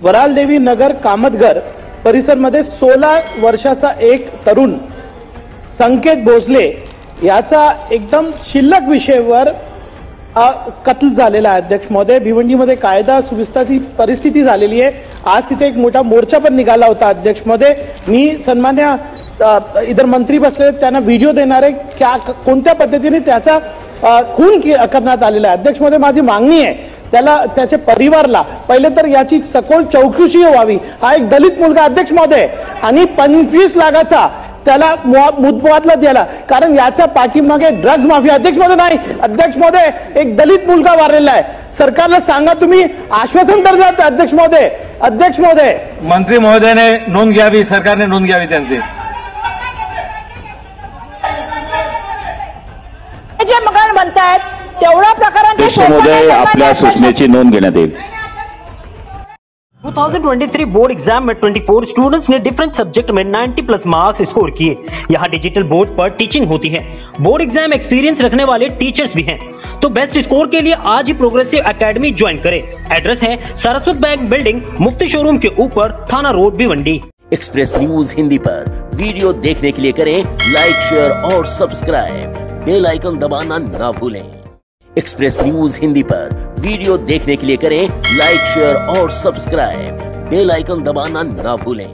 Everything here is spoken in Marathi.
वरालदेवी नगर कामतगर परिसरमध्ये 16 वर्षाचा एक तरुण संकेत भोसले याचा एकदम शिल्लक विषयावर कत्ल झालेला आहे। अध्यक्ष महोदय, भिवंडीमध्ये कायदा सुव्यवस्थेची परिस्थिती झालेली आहे। आज तिथे एक मोठा मोर्चा पण निघाला होता। अध्यक्ष महोदय, मी सन्मान्य इधर मंत्री बसले त्यांना व्हिडिओ देणार आहे क्या कोणत्या पद्धतीने त्याचा खून करण्यात आलेला आहे। अध्यक्ष महोदय, माझी मागणी आहे त्याला त्याच्या परिवाराला पहिले तर याची सखोल चौकशी व्हावी। हा एक दलित मुलगा अध्यक्ष महोदय आणि 25 लाखाचा त्याला मुदतवाढला दिला, कारण याच्या पाठीमागे ड्रग्ज माफिया। अध्यक्ष महोदय नाही, अध्यक्ष महोदय, एक दलित मुलगा वारलेला आहे। सरकारला सांगा तुम्ही आश्वासन तर द्या अध्यक्ष महोदय। अध्यक्ष महोदय, मंत्री महोदयाने नोंद घ्यावी, सरकारने नोंद घ्यावी त्यांची। जे मगन म्हणतात तेवढ्या प्रकारांचे महोदय आपल्या सूचनेची नोंद घेण्यात येईल। 2023 बोर्ड एग्जाम में 24 स्टूडेंट्स ने डिफरेंट सब्जेक्ट में 90+ मार्क्स स्कोर किए। यहाँ डिजिटल बोर्ड पर टीचिंग होती है। बोर्ड एग्जाम एक्सपीरियंस रखने वाले टीचर्स भी हैं। तो बेस्ट स्कोर के लिए आज ही प्रोग्रेसिव एकेडमी ज्वाइन करें। एड्रेस है Saraswat bank building, Mufti showroom के ऊपर, Thana road, Bhiwandi. Express news Hindi पर वीडियो देखने के लिए करें लाइक, शेयर और सब्सक्राइब। बेल आइकन दबाना ना भूलें। एक्सप्रेस न्यूज हिंदी पर वीडियो देखने के लिए करें लाइक, शेयर और सब्सक्राइब। बेल आइकन दबाना ना भूलें।